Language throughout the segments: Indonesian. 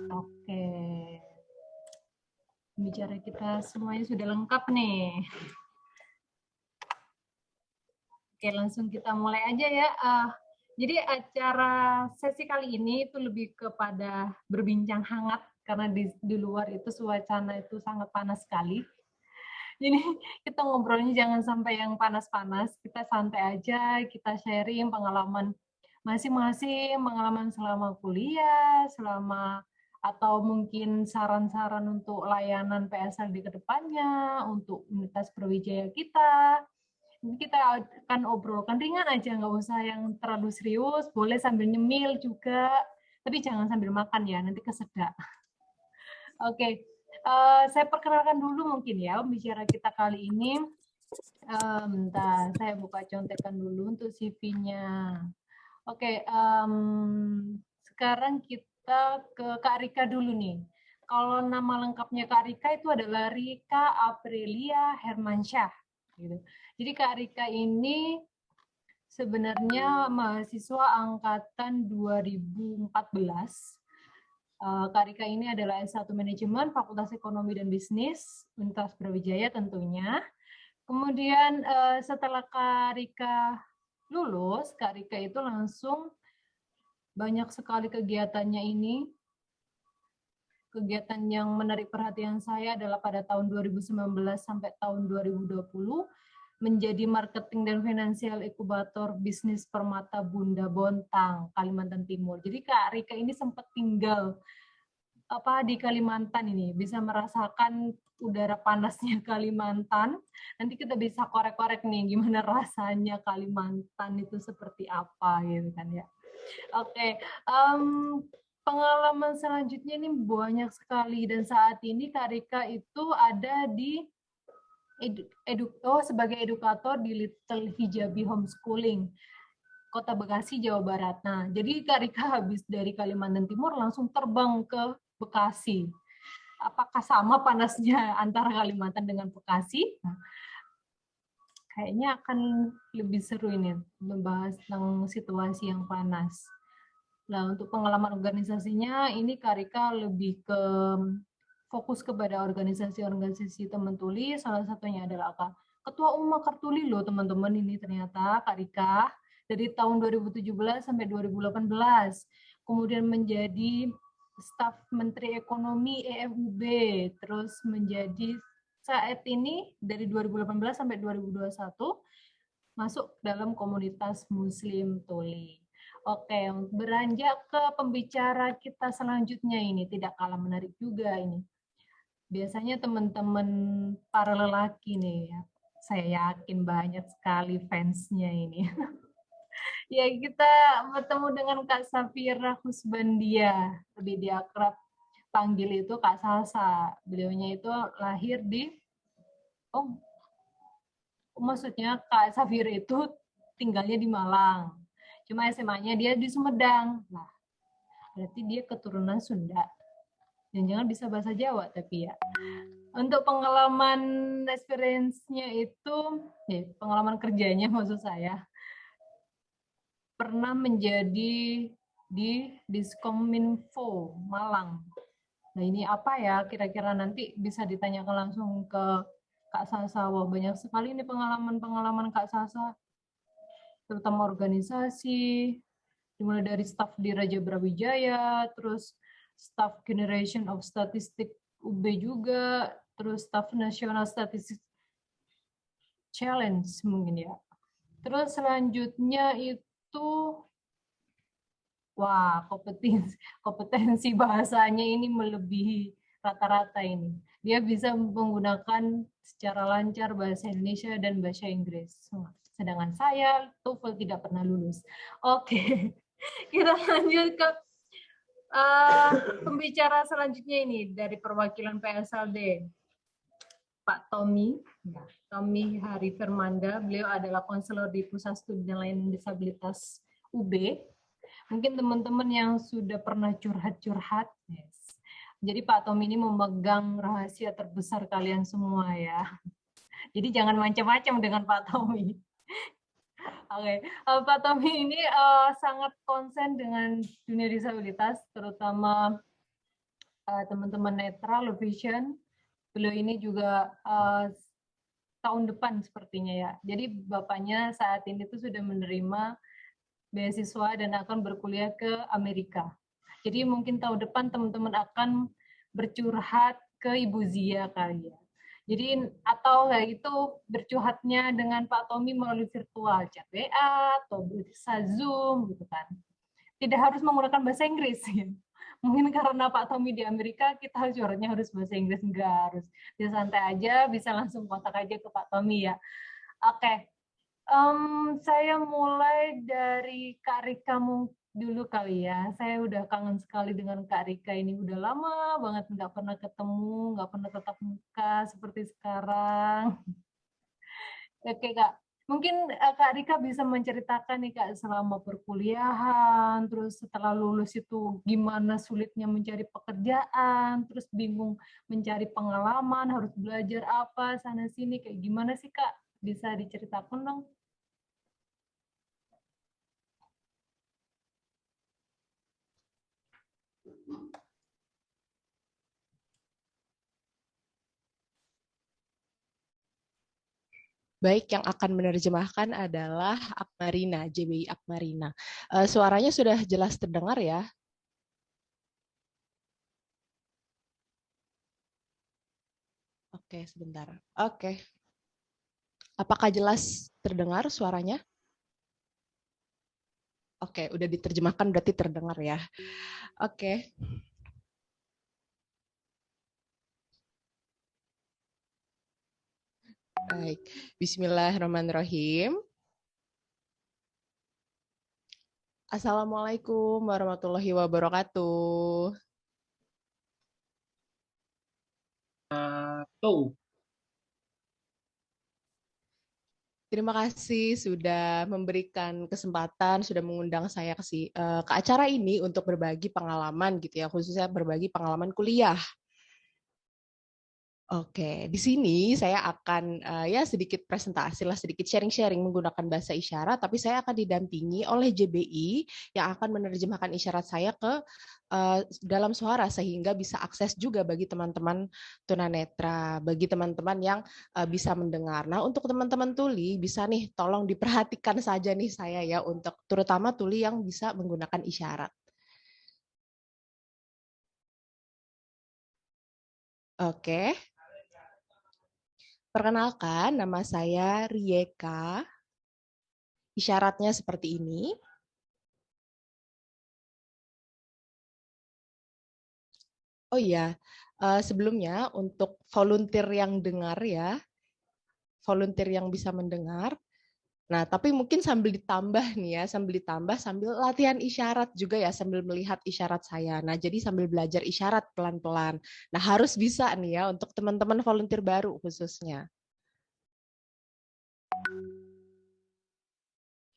Oke. Bicara kita semuanya sudah lengkap nih. Oke, langsung kita mulai aja ya. Jadi acara sesi kali ini itu lebih kepada berbincang hangat karena di luar itu suasana itu sangat panas sekali. Jadi kita ngobrolnya jangan sampai yang panas-panas, kita santai aja, kita sharing pengalaman masing-masing, pengalaman selama kuliah, selama atau mungkin saran-saran untuk layanan PSLD ke depannya, untuk Universitas Brawijaya kita. Kita akan obrolkan ringan aja, nggak usah yang terlalu serius, boleh sambil nyemil juga, tapi jangan sambil makan ya, nanti kesedak. Oke, saya perkenalkan dulu mungkin ya pembicara kita kali ini. Bentar, saya buka contekan dulu untuk CV-nya. Oke, sekarang kita ke Kak Rika dulu nih. Kalau nama lengkapnya Kak Rika itu adalah Rika Aprilia Hermansyah. Gitu. Jadi Kak Rika ini sebenarnya mahasiswa angkatan 2014. Kak Rika ini adalah S1 Manajemen Fakultas Ekonomi dan Bisnis Universitas Brawijaya tentunya. Kemudian setelah Kak Rika lulus, Kak Rika itu langsung banyak sekali kegiatannya ini. Kegiatan yang menarik perhatian saya adalah pada tahun 2019 sampai tahun 2020 menjadi marketing dan finansial inkubator bisnis Permata Bunda Bontang, Kalimantan Timur. Jadi Kak Rika ini sempat tinggal di Kalimantan ini, bisa merasakan udara panasnya Kalimantan. Nanti kita bisa korek-korek nih gimana rasanya Kalimantan itu seperti apa gitu kan ya. Oke, pengalaman selanjutnya ini banyak sekali dan saat ini Kak Rika itu ada di sebagai edukator di Little Hijabi Homeschooling, Kota Bekasi, Jawa Barat. Nah, jadi Kak Rika habis dari Kalimantan Timur langsung terbang ke Bekasi. Apakah sama panasnya antara Kalimantan dengan Bekasi? Nah, kayaknya akan lebih seru ini membahas tentang situasi yang panas. Nah, untuk pengalaman organisasinya, ini Kak Rika lebih ke fokus kepada organisasi-organisasi teman tuli, salah satunya adalah Ketua Umum Kartuli loh teman-teman ini ternyata Kak Rika, dari tahun 2017 sampai 2018. Kemudian menjadi staf Menteri Ekonomi EFUB, terus menjadi saat ini dari 2018 sampai 2021 masuk dalam komunitas Muslim Tuli. Oke, beranjak ke pembicara kita selanjutnya ini, tidak kalah menarik juga ini. Biasanya teman-teman para lelaki nih, ya, saya yakin banyak sekali fansnya ini. Ya, kita bertemu dengan Kak Safira Husbandia, lebih diakrab panggil itu Kak Salsa. Beliaunya itu lahir di, maksudnya Kak Safira itu tinggalnya di Malang. Cuma SMA-nya dia di Sumedang. Nah, berarti dia keturunan Sunda. Jangan-jangan bisa bahasa Jawa tapi ya. Untuk pengalaman experience-nya itu, ya, pengalaman kerjanya maksud saya, pernah menjadi di Diskominfo Malang. Nah ini apa ya, kira-kira nanti bisa ditanyakan langsung ke Kak Sasa. Wah, banyak sekali ini pengalaman-pengalaman Kak Sasa, terutama organisasi, dimulai dari staf di Raja Brawijaya, terus staf Generation of Statistik UB juga, terus staf National Statistics Challenge mungkin ya. Terus selanjutnya itu, wah, kompetensi bahasanya ini melebihi rata-rata ini. Dia bisa menggunakan secara lancar bahasa Indonesia dan bahasa Inggris. Sedangkan saya TOEFL tidak pernah lulus. Oke, kita lanjut ke pembicara selanjutnya ini dari perwakilan PSLD. Pak Tommy, ya, Tommy Hari Firmanda. Beliau adalah konselor di Pusat Studi dan Layanan Disabilitas UB. Mungkin teman-teman yang sudah pernah curhat-curhat, yes. Jadi Pak Tommy ini memegang rahasia terbesar kalian semua ya. Jadi jangan macam-macam dengan Pak Tommy. Oke, Pak Tommy ini sangat konsen dengan dunia disabilitas, terutama teman-teman netra, low vision. Beliau ini juga tahun depan sepertinya ya. Jadi bapaknya saat ini tuh sudah menerima beasiswa dan akan berkuliah ke Amerika. Jadi mungkin tahun depan teman-teman akan bercurhat ke Ibu Zia kali ya. Jadi atau kayak itu bercurhatnya dengan Pak Tommy melalui virtual chat WA atau bisa Zoom gitu kan. Tidak harus menggunakan bahasa Inggris ya. Mungkin karena Pak Tommy di Amerika kita curhatnya harus bahasa Inggris, enggak harus. Bisa santai aja, bisa langsung kontak aja ke Pak Tommy ya. Oke, saya mulai dari Kak Rika dulu kali ya. Saya udah kangen sekali dengan Kak Rika ini. Udah lama banget nggak pernah ketemu, nggak pernah tatap muka seperti sekarang. Oke Kak, mungkin Kak Rika bisa menceritakan nih Kak selama perkuliahan, terus setelah lulus itu gimana sulitnya mencari pekerjaan, terus bingung mencari pengalaman, harus belajar apa sana sini, kayak gimana sih Kak? Bisa diceritakan dong? Baik, yang akan menerjemahkan adalah Akmarina, JBI Akmarina. Suaranya sudah jelas terdengar ya? Oke, sebentar. Oke. Apakah jelas terdengar suaranya? Oke, udah diterjemahkan berarti terdengar ya. Oke. Baik. Bismillahirrahmanirrahim. Assalamualaikum warahmatullahi wabarakatuh. Tuh. Terima kasih sudah memberikan kesempatan, sudah mengundang saya ke acara ini untuk berbagi pengalaman gitu ya, khususnya berbagi pengalaman kuliah. Oke, di sini saya akan ya sedikit presentasi lah, sedikit sharing-sharing menggunakan bahasa isyarat, tapi saya akan didampingi oleh JBI yang akan menerjemahkan isyarat saya ke dalam suara sehingga bisa akses juga bagi teman-teman tunanetra, bagi teman-teman yang bisa mendengar. Nah, untuk teman-teman tuli bisa nih tolong diperhatikan saja nih saya ya untuk terutama tuli yang bisa menggunakan isyarat. Oke. Perkenalkan, nama saya Rieka. Isyaratnya seperti ini. Oh iya, sebelumnya untuk volunteer yang dengar ya, volunteer yang bisa mendengar. Nah, tapi mungkin sambil ditambah nih ya, sambil latihan isyarat juga ya, sambil melihat isyarat saya. Nah, jadi sambil belajar isyarat pelan-pelan. Nah, harus bisa nih ya untuk teman-teman volunteer baru khususnya.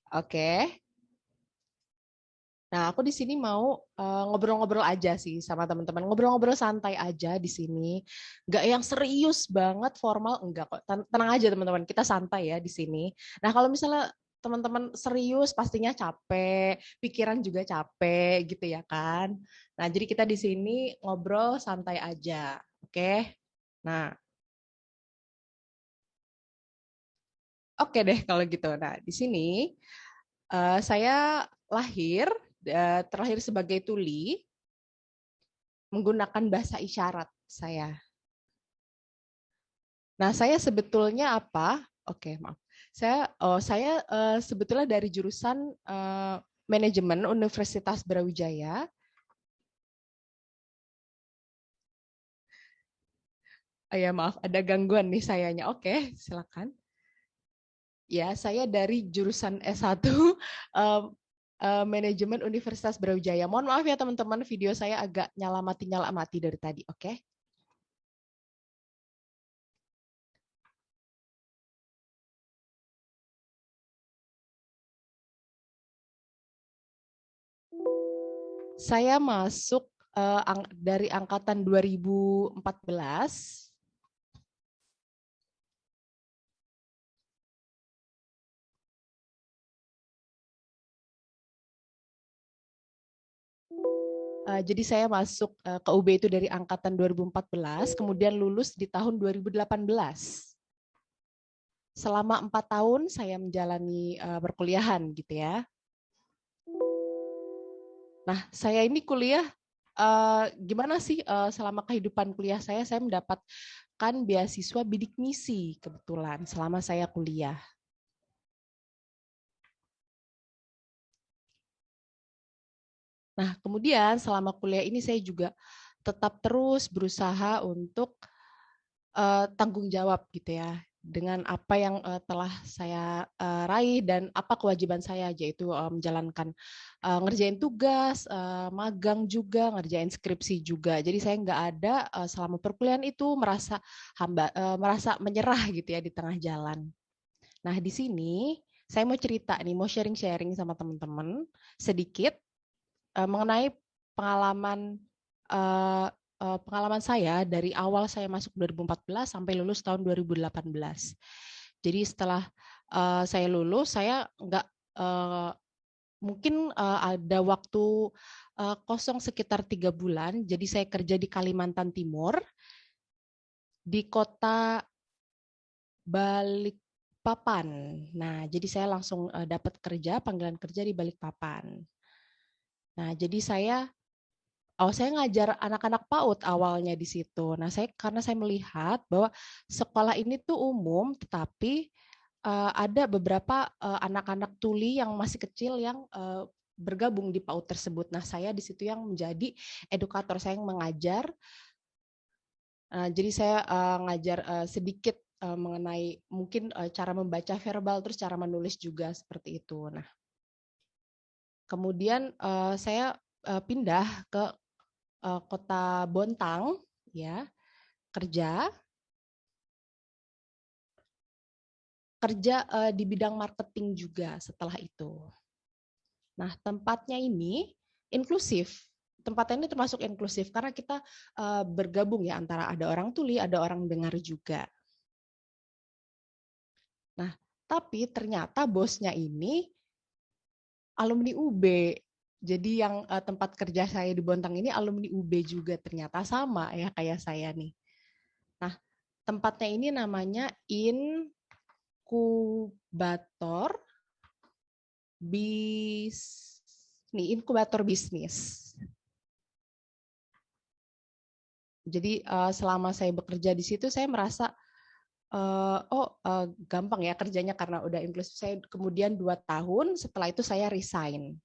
Oke. Nah, aku di sini mau ngobrol-ngobrol aja sih sama teman-teman. Ngobrol-ngobrol santai aja di sini. Nggak yang serius banget, formal. Enggak kok. Tenang aja teman-teman, kita santai ya di sini. Nah, kalau misalnya teman-teman serius, pastinya capek. Pikiran juga capek gitu ya kan. Nah, jadi kita di sini ngobrol santai aja. Oke? Nah, oke deh kalau gitu. Nah, di sini saya terlahir sebagai tuli menggunakan bahasa isyarat saya. Nah, saya sebetulnya apa? Oke, maaf. Saya sebetulnya dari jurusan manajemen Universitas Brawijaya. Ya, maaf, ada gangguan nih sayanya. Oke, silakan. Ya, saya dari jurusan S1 manajemen Universitas Brawijaya. Mohon maaf ya teman-teman, video saya agak nyala mati dari tadi. Oke. Saya masuk dari angkatan 2014. Jadi saya masuk ke UB itu dari angkatan 2014, kemudian lulus di tahun 2018. Selama 4 tahun saya menjalani perkuliahan gitu ya. Nah, saya ini kuliah gimana sih selama kehidupan kuliah saya mendapatkan beasiswa bidik misi kebetulan selama saya kuliah. Nah, kemudian selama kuliah ini saya juga tetap terus berusaha untuk tanggung jawab gitu ya dengan apa yang telah saya raih dan apa kewajiban saya, yaitu menjalankan ngerjain tugas, magang juga, ngerjain skripsi juga. Jadi saya nggak ada selama perkuliahan itu merasa menyerah gitu ya di tengah jalan. Nah, di sini saya mau cerita nih, mau sharing-sharing sama teman-teman sedikit mengenai pengalaman pengalaman saya dari awal saya masuk 2014 sampai lulus tahun 2018. Jadi setelah saya lulus, saya nggak mungkin ada waktu kosong sekitar 3 bulan. Jadi saya kerja di Kalimantan Timur, di kota Balikpapan. Nah, jadi saya langsung dapat panggilan kerja di Balikpapan. Nah, jadi saya ngajar anak-anak PAUD awalnya di situ. Nah, karena saya melihat bahwa sekolah ini tuh umum, tetapi ada beberapa anak-anak tuli yang masih kecil yang bergabung di PAUD tersebut. Nah, saya di situ yang menjadi edukator, saya yang mengajar. Jadi saya ngajar sedikit mengenai mungkin cara membaca verbal, terus cara menulis juga seperti itu. Nah, kemudian saya pindah ke kota Bontang, ya, kerja di bidang marketing juga setelah itu. Nah, tempatnya ini inklusif. Tempatnya ini termasuk inklusif karena kita bergabung ya antara ada orang tuli, ada orang dengar juga. Nah, tapi ternyata bosnya ini alumni UB. Jadi yang tempat kerja saya di Bontang ini alumni UB juga, ternyata sama ya kayak saya nih. Nah, tempatnya ini namanya inkubator bisnis. Jadi selama saya bekerja di situ saya merasa gampang ya kerjanya karena udah inklusif. Saya kemudian 2 tahun setelah itu saya resign.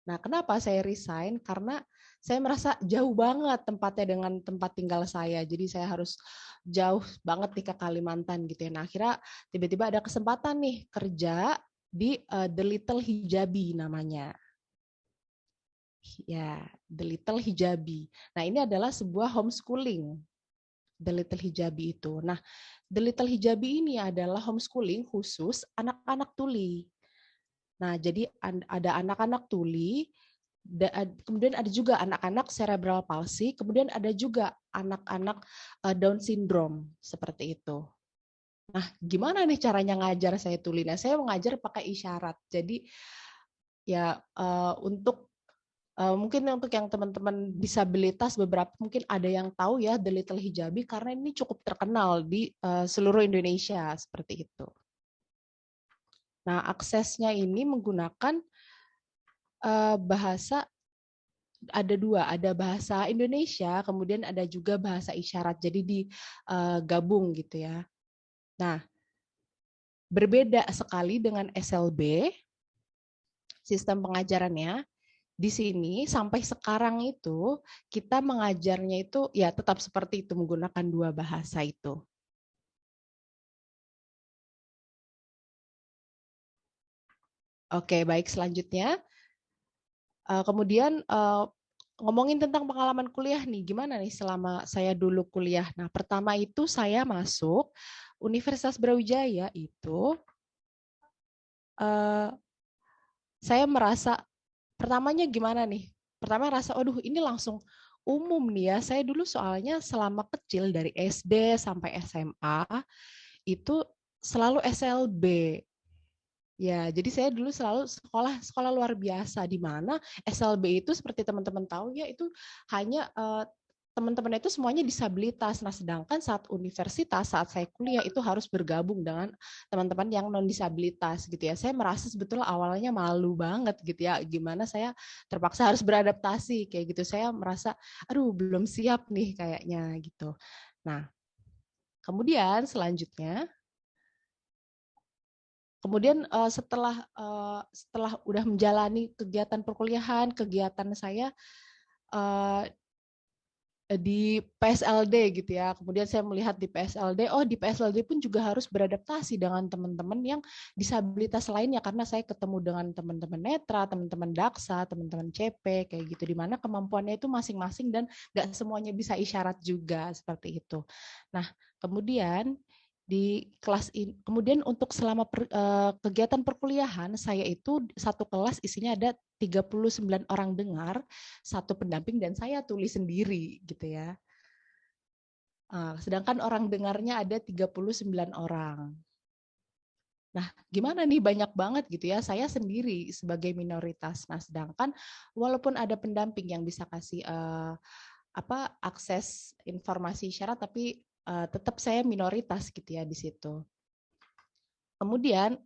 Nah, kenapa saya resign? Karena saya merasa jauh banget tempatnya dengan tempat tinggal saya. Jadi saya harus jauh banget nih ke Kalimantan gitu ya. Nah, akhirnya tiba-tiba ada kesempatan nih kerja di The Little Hijabi namanya. Ya, The Little Hijabi. Nah, ini adalah sebuah homeschooling. The Little Hijabi itu. Nah, The Little Hijabi ini adalah homeschooling khusus anak-anak tuli. Nah, jadi ada anak-anak tuli, kemudian ada juga anak-anak cerebral palsy, kemudian ada juga anak-anak Down syndrome seperti itu. Nah, gimana nih caranya ngajar saya tuli? Nah, saya mengajar pakai isyarat. Jadi ya mungkin untuk yang teman-teman disabilitas beberapa mungkin ada yang tahu ya The Little Hijabi karena ini cukup terkenal di seluruh Indonesia seperti itu. Nah, aksesnya ini menggunakan bahasa ada 2, ada bahasa Indonesia, kemudian ada juga bahasa isyarat. Jadi digabung gitu ya. Nah, berbeda sekali dengan SLB sistem pengajarannya. Di sini sampai sekarang itu kita mengajarnya itu ya tetap seperti itu menggunakan 2 bahasa itu. Oke, baik selanjutnya. Kemudian ngomongin tentang pengalaman kuliah nih, gimana nih selama saya dulu kuliah. Nah, pertama itu saya masuk Universitas Brawijaya itu saya merasa pertamanya gimana nih? Pertama rasa, aduh ini langsung umum nih ya. Saya dulu soalnya selama kecil dari SD sampai SMA itu selalu SLB. Ya, jadi saya dulu selalu sekolah luar biasa, di mana SLB itu seperti teman-teman tahu ya, itu hanya teman-teman itu semuanya disabilitas. Nah, sedangkan saat universitas, saat saya kuliah itu harus bergabung dengan teman-teman yang non disabilitas gitu ya. Saya merasa sebetulnya awalnya malu banget gitu ya, gimana saya terpaksa harus beradaptasi kayak gitu. Saya merasa aduh belum siap nih kayaknya gitu. Nah, kemudian selanjutnya setelah udah menjalani kegiatan perkuliahan, kegiatan saya uh, di PSLD gitu ya. Kemudian saya melihat di PSLD, oh di PSLD pun juga harus beradaptasi dengan teman-teman yang disabilitas lainnya, karena saya ketemu dengan teman-teman netra, teman-teman daksa, teman-teman CP kayak gitu, di mana kemampuannya itu masing-masing dan nggak semuanya bisa isyarat juga seperti itu. Nah, kemudian di kelas ini, kemudian untuk selama kegiatan perkuliahan saya itu satu kelas isinya ada 39 orang dengar, satu pendamping, dan saya tulis sendiri gitu ya. Sedangkan orang dengarnya ada 39 orang. Nah, gimana nih, banyak banget gitu ya, saya sendiri sebagai minoritas. Nah, sedangkan walaupun ada pendamping yang bisa kasih akses informasi isyarat, tapi tetap saya minoritas gitu ya di situ. Kemudian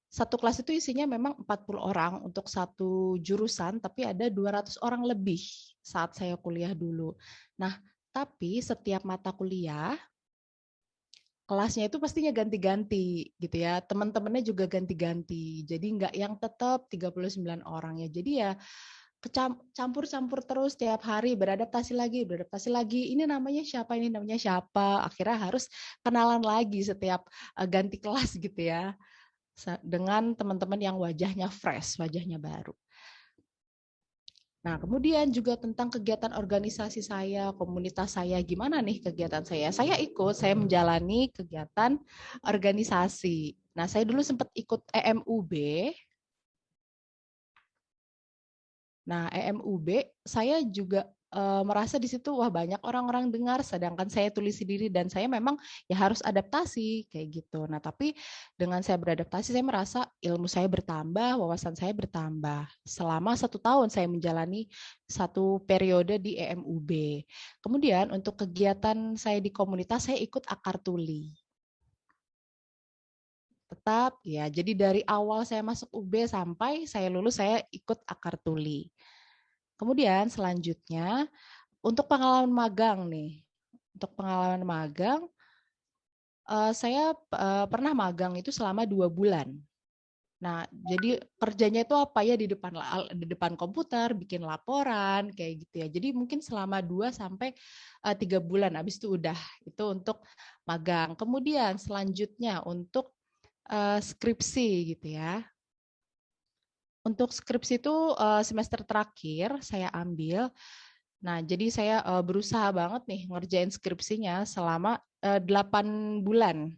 satu kelas itu isinya memang 40 orang untuk satu jurusan, tapi ada 200 orang lebih saat saya kuliah dulu. Nah, tapi setiap mata kuliah, kelasnya itu pastinya ganti-ganti gitu ya. Teman-temannya juga ganti-ganti. Jadi nggak yang tetap 39 orang ya. Jadi ya campur-campur terus tiap hari, beradaptasi lagi. Ini namanya siapa, ini namanya siapa. Akhirnya harus kenalan lagi setiap ganti kelas gitu ya, dengan teman-teman yang wajahnya fresh, wajahnya baru. Nah, kemudian juga tentang kegiatan organisasi saya, komunitas saya, gimana nih kegiatan saya? Saya menjalani kegiatan organisasi. Nah, saya dulu sempat ikut EMUB. Nah, EMUB saya juga merasa di situ wah banyak orang-orang dengar, sedangkan saya tulis sendiri dan saya memang ya harus adaptasi kayak gitu. Nah, tapi dengan saya beradaptasi saya merasa ilmu saya bertambah, wawasan saya bertambah. Selama 1 tahun saya menjalani satu periode di EMUB. Kemudian untuk kegiatan saya di komunitas saya ikut Akar Tuli. Tetap ya, jadi dari awal saya masuk UB sampai saya lulus saya ikut Akar Tuli. Kemudian selanjutnya untuk pengalaman magang nih. Untuk pengalaman magang, saya pernah magang itu selama 2 bulan. Nah, jadi kerjanya itu apa ya, di depan komputer, bikin laporan kayak gitu ya. Jadi mungkin selama 2 sampai 3 bulan, habis itu udah itu untuk magang. Kemudian selanjutnya untuk skripsi gitu ya. Untuk skripsi itu semester terakhir saya ambil. Nah, jadi saya berusaha banget nih ngerjain skripsinya selama 8 bulan.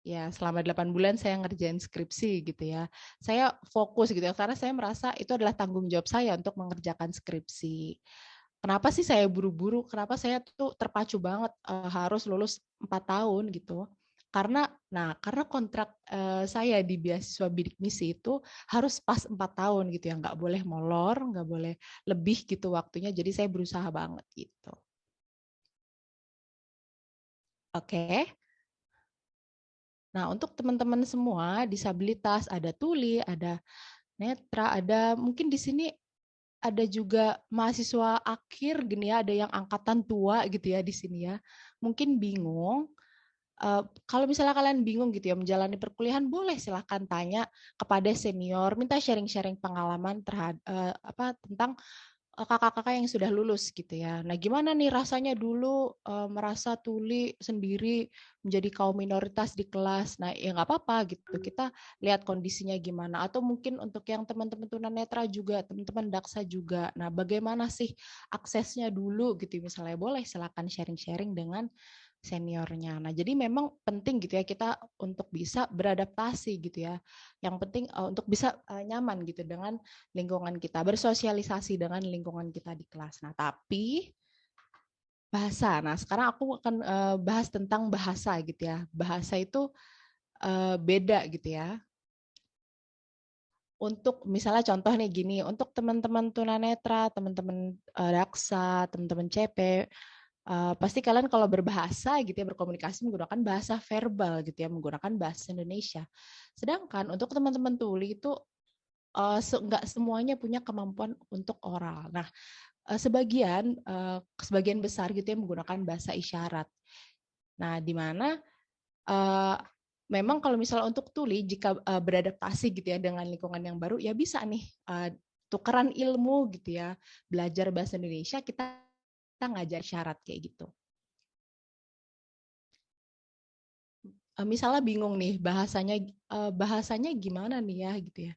Ya, selama 8 bulan saya ngerjain skripsi gitu ya. Saya fokus gitu ya, karena saya merasa itu adalah tanggung jawab saya untuk mengerjakan skripsi. Kenapa sih saya buru-buru? Kenapa saya tuh terpacu banget harus lulus 4 tahun gitu? Karena kontrak saya di beasiswa bidik misi itu harus pas 4 tahun gitu ya, nggak boleh molor, nggak boleh lebih gitu waktunya. Jadi saya berusaha banget gitu. Oke. Nah, untuk teman-teman semua disabilitas, ada tuli, ada netra, ada mungkin di sini ada juga mahasiswa akhir gini ya, ada yang angkatan tua gitu ya di sini ya. Mungkin bingung. Kalau misalnya kalian bingung gitu ya menjalani perkuliahan, boleh silahkan tanya kepada senior, minta sharing-sharing pengalaman tentang kakak-kakak yang sudah lulus gitu ya. Nah, gimana nih rasanya dulu merasa tuli sendiri menjadi kaum minoritas di kelas. Nah, ya nggak apa-apa gitu. Kita lihat kondisinya gimana. Atau mungkin untuk yang teman-teman tunanetra juga, teman-teman daksa juga. Nah, bagaimana sih aksesnya dulu gitu misalnya. Boleh silakan sharing-sharing dengan seniornya. Nah, jadi memang penting gitu ya kita untuk bisa beradaptasi gitu ya. Yang penting untuk bisa nyaman gitu dengan lingkungan kita, bersosialisasi dengan lingkungan kita di kelas. Nah, tapi bahasa. Nah, sekarang aku akan bahas tentang bahasa gitu ya. Bahasa itu beda gitu ya. Untuk misalnya contoh nih gini, untuk teman-teman tunanetra, teman-teman daksa, teman-teman CP, pasti kalian kalau berbahasa gitu ya, berkomunikasi menggunakan bahasa verbal gitu ya, menggunakan bahasa Indonesia. Sedangkan untuk teman-teman tuli itu nggak semuanya punya kemampuan untuk oral. Nah, sebagian besar gitu ya menggunakan bahasa isyarat. Nah, di mana memang kalau misalnya untuk tuli, jika beradaptasi gitu ya dengan lingkungan yang baru, ya bisa nih tukeran ilmu gitu ya, belajar bahasa Indonesia, kita ngajar isyarat kayak gitu. Misalnya bingung nih bahasanya gimana nih ya gitu ya.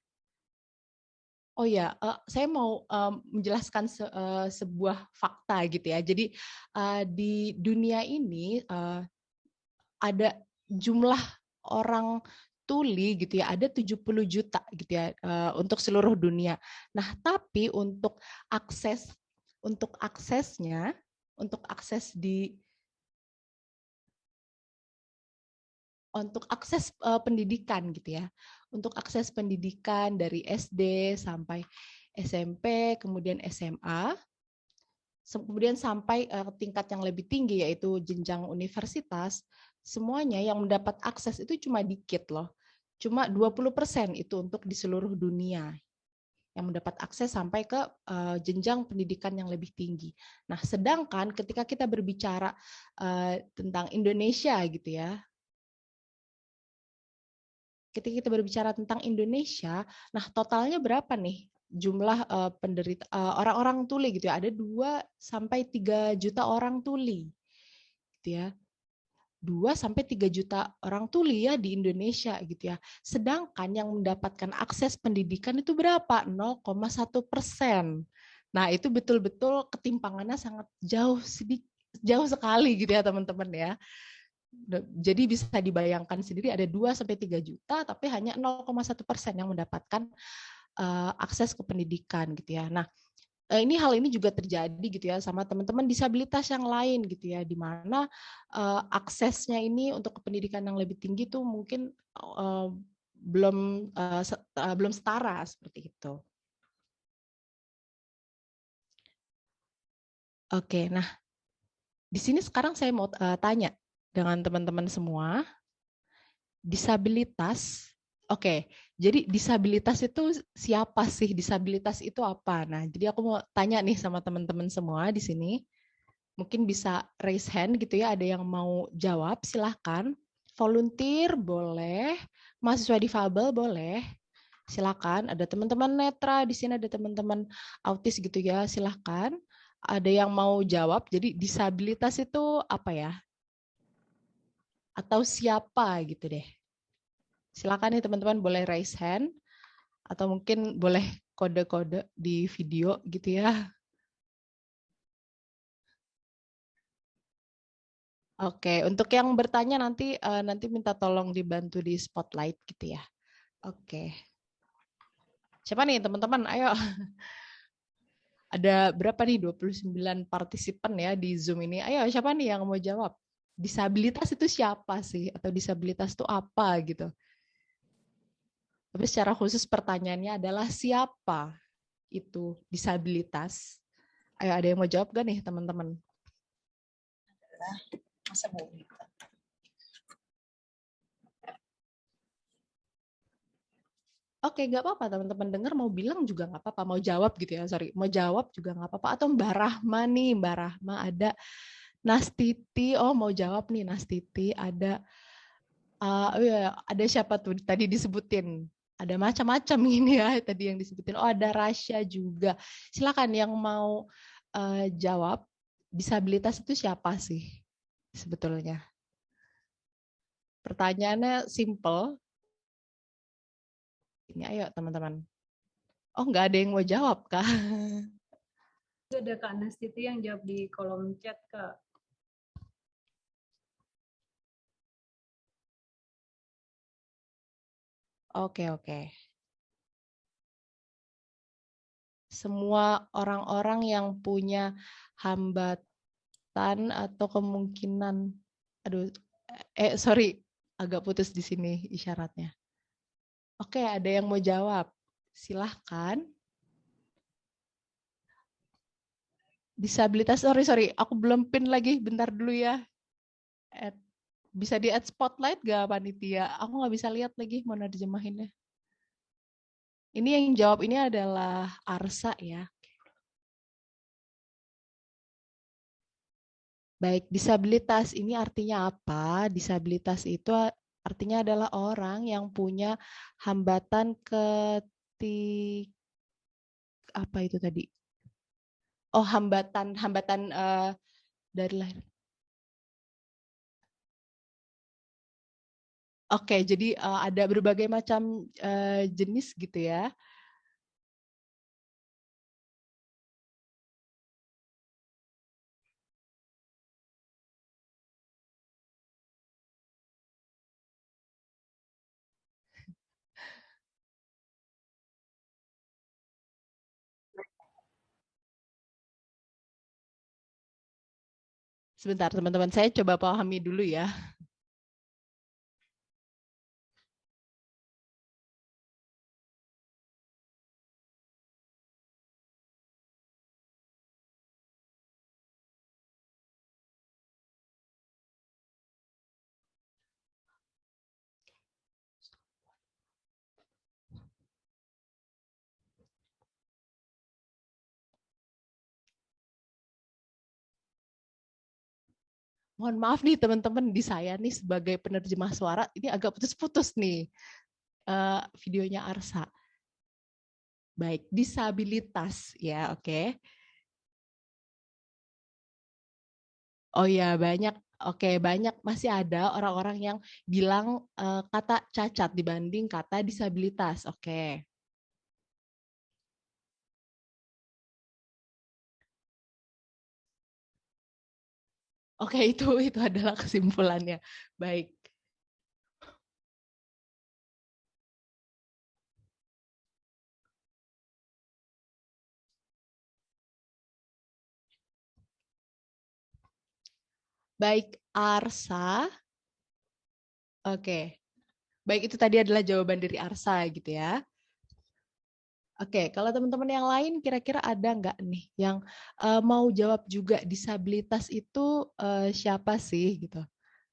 Oh ya, saya mau menjelaskan sebuah fakta gitu ya. Jadi di dunia ini ada jumlah orang tuli gitu ya, ada 70 juta gitu ya untuk seluruh dunia. Nah, tapi untuk aksesnya, untuk akses pendidikan gitu ya. Untuk akses pendidikan dari SD sampai SMP, kemudian SMA, kemudian sampai tingkat yang lebih tinggi yaitu jenjang universitas, semuanya yang mendapat akses itu cuma dikit loh. Cuma 20% itu untuk di seluruh dunia yang mendapat akses sampai ke jenjang pendidikan yang lebih tinggi. Nah, sedangkan ketika kita berbicara tentang Indonesia gitu ya, ketika kita berbicara tentang Indonesia, nah totalnya berapa nih jumlah penderita orang-orang tuli gitu ya? Ada 2 sampai 3 juta orang tuli. Gitu ya. 2 sampai 3 juta orang tuli ya di Indonesia gitu ya. Sedangkan yang mendapatkan akses pendidikan itu berapa? 0,1%. Nah, itu betul-betul ketimpangannya sangat jauh sekali gitu ya teman-teman ya. Jadi bisa dibayangkan sendiri ada 2 sampai 3 juta tapi hanya 0,1% yang mendapatkan akses ke pendidikan gitu ya. Nah, hal ini juga terjadi gitu ya sama teman-teman disabilitas yang lain gitu ya, di mana aksesnya ini untuk ke pendidikan yang lebih tinggi tuh mungkin belum setara seperti itu. Oke, nah di sini sekarang saya mau tanya dengan teman-teman semua, disabilitas. Oke, jadi disabilitas itu siapa sih? Disabilitas itu apa? Nah, jadi aku mau tanya nih sama teman-teman semua di sini. Mungkin bisa raise hand gitu ya, ada yang mau jawab, silahkan. Volunteer boleh, mahasiswa difabel boleh, silahkan. Ada teman-teman netra, di sini ada teman-teman autis gitu ya, silahkan. Ada yang mau jawab, jadi disabilitas itu apa ya? Atau siapa gitu deh. Silakan nih teman-teman boleh raise hand atau mungkin boleh kode-kode di video gitu ya. Oke, untuk yang bertanya nanti minta tolong dibantu di spotlight gitu ya. Oke. Siapa nih teman-teman? Ayo. Ada berapa nih 29 partisipan ya di Zoom ini? Ayo siapa nih yang mau jawab? Disabilitas itu siapa sih? Atau disabilitas itu apa gitu? Tapi secara khusus pertanyaannya adalah siapa itu disabilitas? Ayo ada yang mau jawab gak nih teman-teman? Masa boleh. Oke, nggak apa-apa teman-teman dengar mau bilang juga nggak apa-apa, mau jawab gitu ya, sorry, mau jawab juga nggak apa-apa. Atau Mbak Rahma nih, Mbak Rahma ada, Nastiti, oh mau jawab nih Nastiti, ada, ada siapa tuh tadi disebutin? Ada macam-macam ini ya tadi yang disebutin. Oh ada Rasya juga. Silakan yang mau jawab, disabilitas itu siapa sih sebetulnya? Pertanyaannya simple. Ini ayo teman-teman. Oh nggak ada yang mau jawab kah? Ada Kak Nastiti yang jawab di kolom chat, Kak. Oke. Semua orang-orang yang punya hambatan atau kemungkinan, sorry, Agak putus di sini isyaratnya. Oke, ada yang mau jawab? Silahkan. Disabilitas, sorry, aku belum pin lagi, bentar dulu ya. Bisa di add spotlight gak panitia? Aku nggak bisa lihat lagi mau nerjemahinnya. Ini yang jawab ini adalah Arsa ya. Baik, disabilitas ini artinya apa? Disabilitas itu artinya adalah orang yang punya hambatan apa itu tadi? Oh, hambatan dari lahir. Oke, jadi ada berbagai macam jenis gitu ya. Sebentar, teman-teman, saya coba pahami dulu ya. Mohon maaf nih teman-teman, di saya nih sebagai penerjemah suara, ini agak putus-putus nih videonya Arsa. Baik, disabilitas ya, oke. Oh ya, banyak. Oke, banyak masih ada orang-orang yang bilang kata cacat dibanding kata disabilitas. Oke. Oke, itu adalah kesimpulannya. Baik. Baik, Arsa. Oke. Baik, itu tadi adalah jawaban dari Arsa gitu ya. Oke, kalau teman-teman yang lain kira-kira ada nggak nih yang mau jawab juga disabilitas itu siapa sih gitu?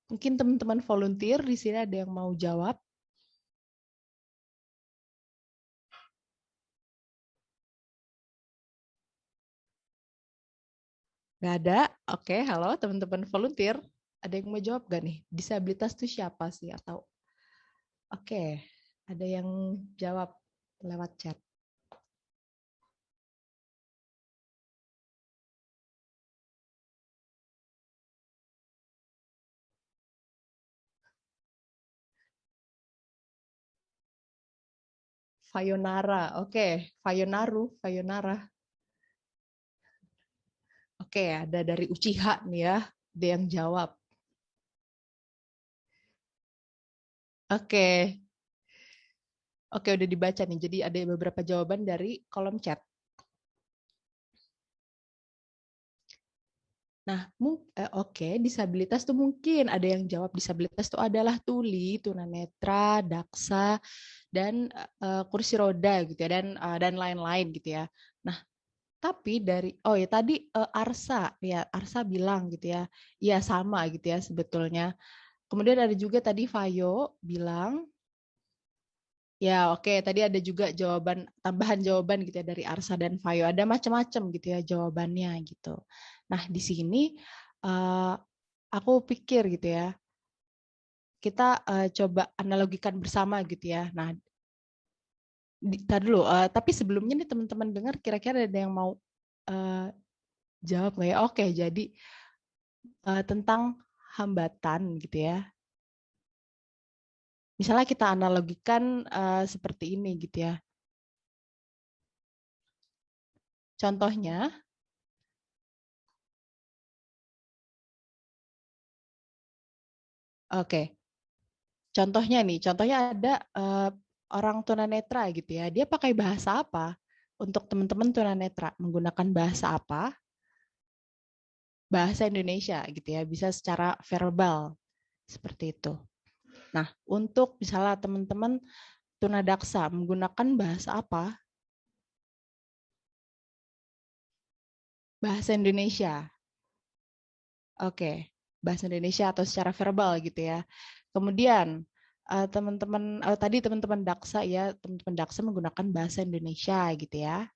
Mungkin teman-teman volunteer di sini ada yang mau jawab? Nggak ada? Oke, halo teman-teman volunteer. Ada yang mau jawab nggak nih? Disabilitas itu siapa sih? Atau oke, ada yang jawab lewat chat. Fayonara, oke. Fayonara. Oke, ada dari Uchiha nih ya, ada yang jawab. Oke, oke udah dibaca nih. Jadi ada beberapa jawaban dari kolom chat. Nah, oke, disabilitas tuh mungkin ada yang jawab disabilitas itu adalah tuli, tunanetra, daksa, dan kursi roda gitu ya, dan lain-lain gitu ya. Nah, tapi dari tadi Arsa ya, Arsa bilang gitu ya, iya sama gitu ya sebetulnya. Kemudian ada juga tadi Fayo bilang, ya oke, tadi ada juga tambahan jawaban gitu ya dari Arsa dan Fayo. Ada macam-macam gitu ya jawabannya gitu. Nah, di sini aku pikir gitu ya, kita coba analogikan bersama gitu ya. Nah, tadi dulu, tapi sebelumnya nih teman-teman dengar kira-kira ada yang mau jawab nggak ya? Oke, jadi tentang hambatan gitu ya. Misalnya kita analogikan seperti ini gitu ya. Contohnya, oke. Contohnya ada orang tunanetra gitu ya. Dia pakai bahasa apa? Untuk teman-teman tunanetra menggunakan bahasa apa? Bahasa Indonesia gitu ya. Bisa secara verbal seperti itu. Nah, untuk misalnya teman-teman tunadaksa menggunakan bahasa apa? Bahasa Indonesia. Oke, bahasa Indonesia atau secara verbal gitu ya. Kemudian teman-teman tadi teman-teman daksa ya, teman-teman daksa menggunakan bahasa Indonesia gitu ya.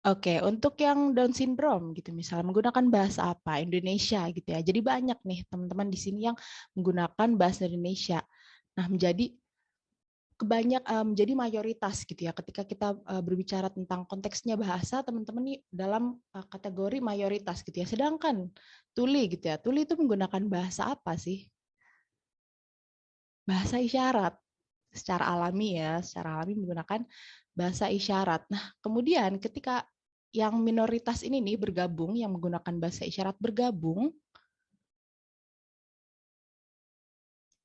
Oke, untuk yang Down syndrome gitu misalnya menggunakan bahasa apa? Indonesia gitu ya. Jadi banyak nih teman-teman di sini yang menggunakan bahasa Indonesia. Nah, menjadi mayoritas gitu ya. Ketika kita berbicara tentang konteksnya bahasa, teman-teman nih dalam kategori mayoritas gitu ya. Sedangkan tuli gitu ya. Tuli itu menggunakan bahasa apa sih? Bahasa isyarat. Secara alami ya, secara alami menggunakan bahasa isyarat. Nah, kemudian ketika yang minoritas ini nih bergabung, yang menggunakan bahasa isyarat bergabung,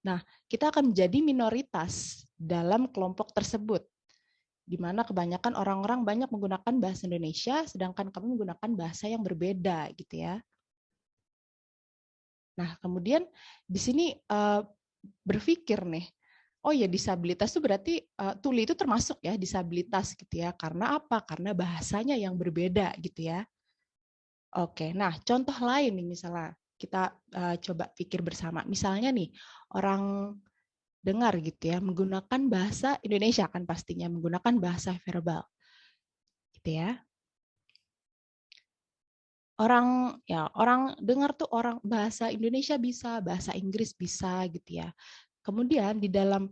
nah kita akan menjadi minoritas dalam kelompok tersebut, di mana kebanyakan orang-orang banyak menggunakan bahasa Indonesia, sedangkan kami menggunakan bahasa yang berbeda, gitu ya. Nah, kemudian di sini berpikir nih, oh ya disabilitas itu berarti tuli itu termasuk ya disabilitas gitu ya. Karena apa? Karena bahasanya yang berbeda gitu ya. Oke, nah contoh lain nih misalnya kita coba pikir bersama. Misalnya nih orang dengar gitu ya menggunakan bahasa Indonesia kan pastinya menggunakan bahasa verbal gitu ya. Orang dengar tuh orang bahasa Indonesia bisa, bahasa Inggris bisa gitu ya. Kemudian di dalam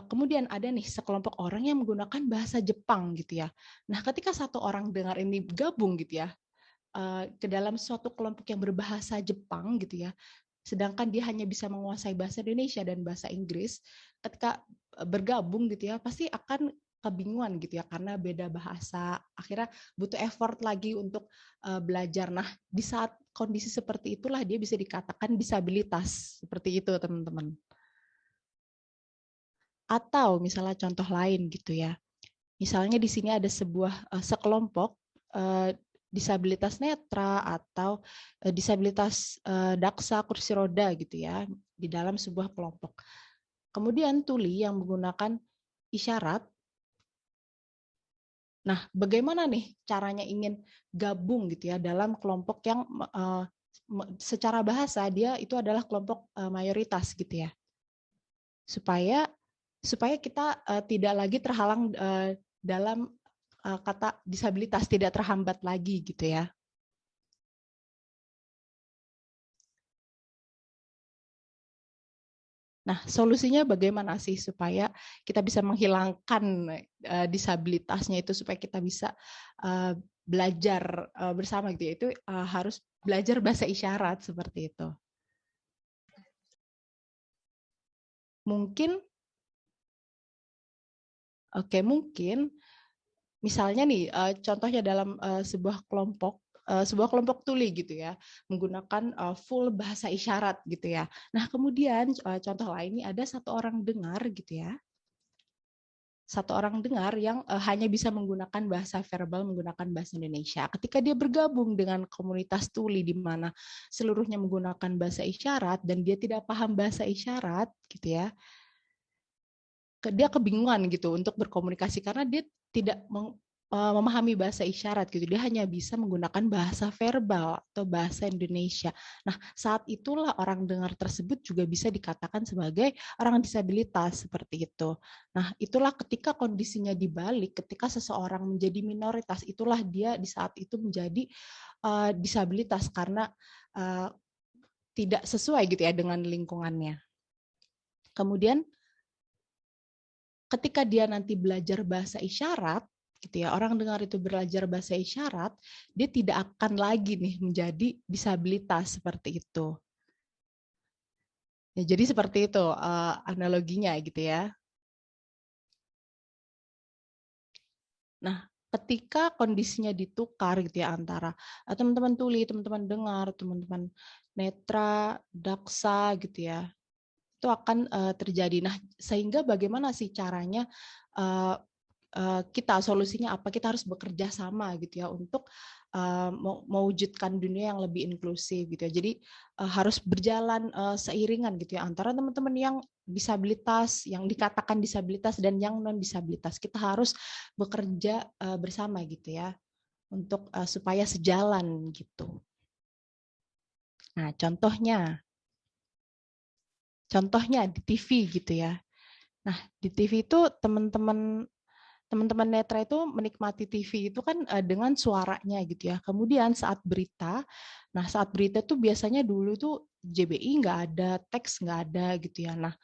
kemudian ada nih sekelompok orang yang menggunakan bahasa Jepang gitu ya. Nah, ketika satu orang dengar ini gabung gitu ya ke dalam suatu kelompok yang berbahasa Jepang gitu ya, sedangkan dia hanya bisa menguasai bahasa Indonesia dan bahasa Inggris, ketika bergabung gitu ya, pasti akan kebingungan gitu ya karena beda bahasa. Akhirnya butuh effort lagi untuk belajar. Nah, di saat kondisi seperti itulah dia bisa dikatakan disabilitas seperti itu, teman-teman. Atau misalnya contoh lain gitu ya. Misalnya di sini ada sebuah sekelompok disabilitas netra atau disabilitas daksa kursi roda gitu ya di dalam sebuah kelompok. Kemudian tuli yang menggunakan isyarat. Nah, bagaimana nih caranya ingin gabung gitu ya dalam kelompok yang secara bahasa dia itu adalah kelompok mayoritas gitu ya. Supaya kita tidak lagi terhalang dalam kata disabilitas, tidak terhambat lagi gitu ya. Nah, solusinya bagaimana sih supaya kita bisa menghilangkan disabilitasnya itu supaya kita bisa belajar bersama gitu ya. Itu harus belajar bahasa isyarat seperti itu. Mungkin mungkin misalnya nih contohnya dalam sebuah kelompok tuli gitu ya menggunakan full bahasa isyarat gitu ya. Nah, kemudian contoh lain ini ada satu orang dengar gitu ya. Satu orang dengar yang hanya bisa menggunakan bahasa verbal, menggunakan bahasa Indonesia. Ketika dia bergabung dengan komunitas tuli di mana seluruhnya menggunakan bahasa isyarat dan dia tidak paham bahasa isyarat gitu ya, dia kebingungan gitu untuk berkomunikasi karena dia tidak memahami bahasa isyarat gitu. Dia hanya bisa menggunakan bahasa verbal atau bahasa Indonesia. Nah, saat itulah orang dengar tersebut juga bisa dikatakan sebagai orang disabilitas seperti itu. Nah, itulah ketika kondisinya dibalik, ketika seseorang menjadi minoritas, itulah dia di saat itu menjadi disabilitas karena tidak sesuai gitu ya dengan lingkungannya. Kemudian ketika dia nanti belajar bahasa isyarat, gitu ya, orang dengar itu belajar bahasa isyarat, dia tidak akan lagi nih menjadi disabilitas seperti itu. Ya, jadi seperti itu analoginya gitu ya. Nah, ketika kondisinya ditukar gitu ya antara teman-teman tuli, teman-teman dengar, teman-teman netra, daksa gitu ya, itu akan terjadi. Nah, sehingga bagaimana sih caranya kita solusinya apa? Kita harus bekerja sama gitu ya untuk mewujudkan dunia yang lebih inklusif gitu ya. Jadi harus berjalan seiringan gitu ya antara teman-teman yang disabilitas, yang dikatakan disabilitas dan yang non disabilitas. Kita harus bekerja bersama gitu ya untuk supaya sejalan gitu. Nah, contohnya di TV gitu ya. Nah, di TV itu teman-teman netra itu menikmati TV itu kan dengan suaranya gitu ya. Kemudian saat berita tuh biasanya dulu tuh JBI nggak ada, teks nggak ada gitu ya. Nah,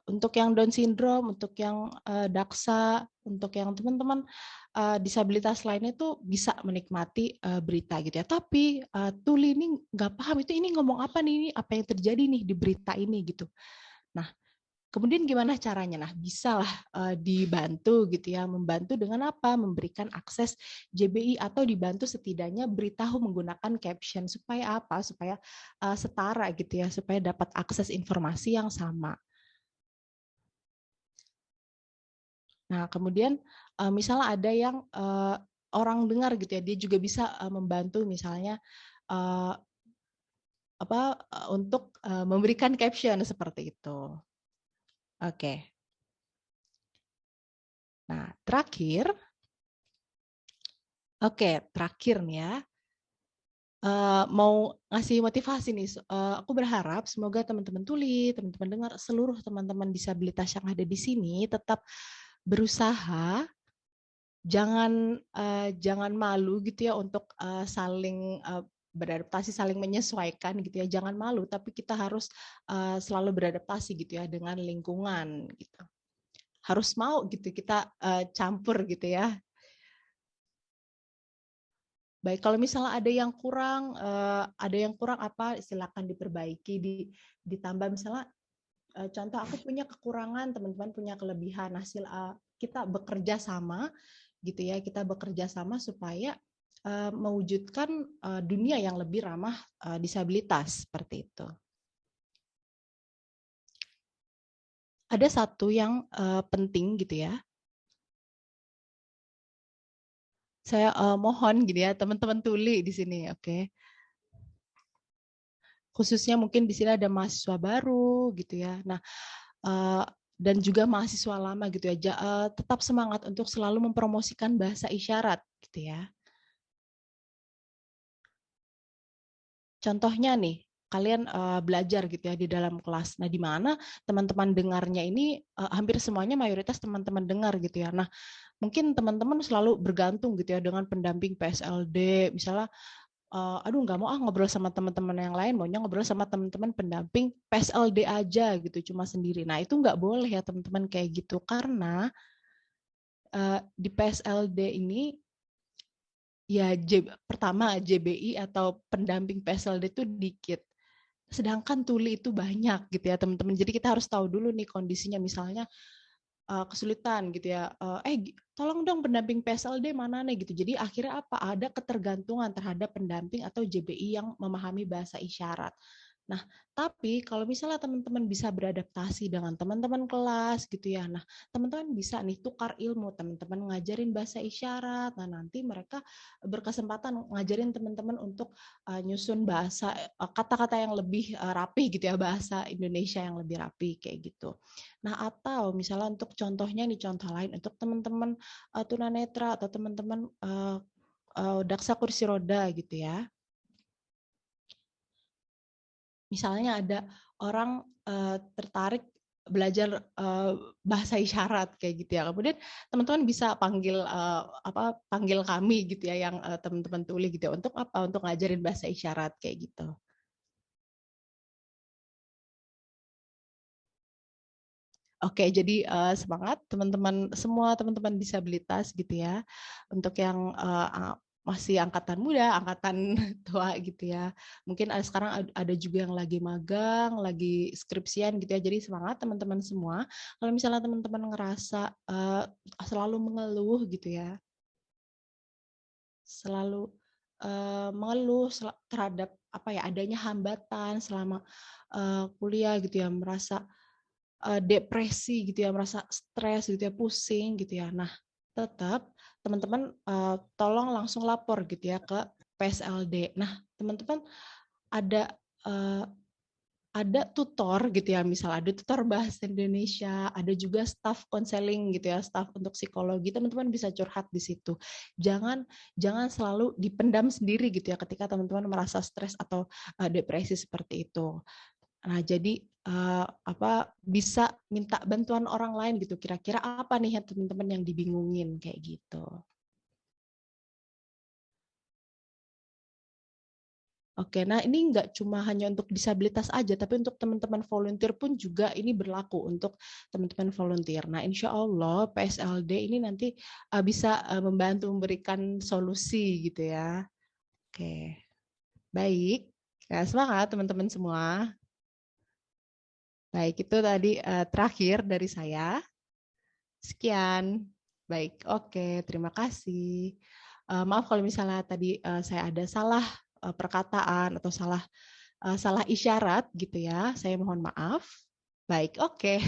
untuk yang Down syndrome, untuk yang daksa, untuk yang teman-teman disabilitas lainnya tuh bisa menikmati berita gitu ya. Tapi Tuli ini nggak paham itu ini ngomong apa nih, ini apa yang terjadi nih di berita ini gitu. Nah, kemudian gimana caranya? Nah, bisalah dibantu gitu ya, membantu dengan apa? Memberikan akses JBI atau dibantu setidaknya beritahu menggunakan caption supaya apa? Supaya setara gitu ya, supaya dapat akses informasi yang sama. Nah, kemudian misalnya ada yang orang dengar gitu ya, dia juga bisa membantu misalnya untuk memberikan caption seperti itu. Oke. Nah, terakhir nih ya. Mau ngasih motivasi nih, aku berharap semoga teman-teman Tuli, teman-teman dengar, seluruh teman-teman disabilitas yang ada di sini tetap berusaha, jangan malu gitu ya untuk saling beradaptasi, saling menyesuaikan gitu ya, jangan malu, tapi kita harus selalu beradaptasi gitu ya dengan lingkungan gitu. Harus mau gitu kita campur gitu ya. Baik, kalau misalnya ada yang kurang apa, silakan diperbaiki, ditambah misalnya contoh aku punya kekurangan, teman-teman punya kelebihan, hasil kita bekerja sama gitu ya, kita bekerja sama supaya mewujudkan dunia yang lebih ramah disabilitas seperti itu. Ada satu yang penting gitu ya. Saya mohon gitu ya, teman-teman Tuli di sini, oke. Khususnya mungkin di sini ada mahasiswa baru gitu ya. Nah, dan juga mahasiswa lama gitu ya, tetap semangat untuk selalu mempromosikan bahasa isyarat gitu ya. Contohnya nih, kalian belajar gitu ya di dalam kelas. Nah, di mana teman-teman dengarnya ini hampir semuanya mayoritas teman-teman dengar gitu ya. Nah, mungkin teman-teman selalu bergantung gitu ya dengan pendamping PSLD, misalnya aduh nggak mau ngobrol sama teman-teman yang lain, maunya ngobrol sama teman-teman pendamping PSLD aja gitu, cuma sendiri. Nah, itu nggak boleh ya teman-teman kayak gitu, karena di PSLD ini ya pertama JBI atau pendamping PSLD itu dikit. Sedangkan Tuli itu banyak gitu ya teman-teman. Jadi kita harus tahu dulu nih kondisinya, misalnya kesulitan gitu ya. Tolong dong pendamping PSLD mana nih gitu. Jadi akhirnya apa? Ada ketergantungan terhadap pendamping atau JBI yang memahami bahasa isyarat. Nah, tapi kalau misalnya teman-teman bisa beradaptasi dengan teman-teman kelas gitu ya. Nah, teman-teman bisa nih tukar ilmu, teman-teman ngajarin bahasa isyarat. Nah, nanti mereka berkesempatan ngajarin teman-teman untuk nyusun bahasa kata-kata yang lebih rapi gitu ya, bahasa Indonesia yang lebih rapi kayak gitu. Nah, atau misalnya untuk contohnya nih, contoh lain untuk teman-teman tunanetra atau teman-teman daksa kursi roda gitu ya. Misalnya ada orang tertarik belajar bahasa isyarat kayak gitu ya. Kemudian teman-teman bisa panggil kami gitu ya, yang teman-teman Tuli gitu ya, untuk apa? Untuk ngajarin bahasa isyarat kayak gitu. Oke, jadi semangat teman-teman semua, teman-teman disabilitas gitu ya. Untuk yang masih angkatan muda, angkatan tua gitu ya. Mungkin sekarang ada juga yang lagi magang, lagi skripsian gitu ya. Jadi semangat teman-teman semua. Kalau misalnya teman-teman ngerasa selalu mengeluh gitu ya, selalu mengeluh terhadap apa ya, adanya hambatan selama kuliah gitu ya, merasa depresi gitu ya, merasa stres gitu ya, pusing gitu ya. Nah, tetap teman-teman tolong langsung lapor gitu ya ke PSLD. Nah, teman-teman ada ada tutor gitu ya, misal ada tutor bahasa Indonesia, ada juga staff konseling gitu ya, staff untuk psikologi, teman-teman bisa curhat di situ. Jangan selalu dipendam sendiri gitu ya ketika teman-teman merasa stres atau depresi seperti itu. Nah, jadi bisa minta bantuan orang lain gitu. Kira-kira apa nih ya teman-teman yang dibingungin kayak gitu. Oke, nah ini nggak cuma hanya untuk disabilitas aja, tapi untuk teman-teman volunteer pun juga ini berlaku untuk teman-teman volunteer. Nah, insya Allah PSLD ini nanti bisa membantu memberikan solusi gitu ya. Oke, baik. Ya, semangat teman-teman semua. Baik, itu tadi terakhir dari saya. Sekian. Baik, oke. Terima kasih. Maaf kalau misalnya tadi saya ada salah perkataan atau salah isyarat gitu ya. Saya mohon maaf. Baik, oke.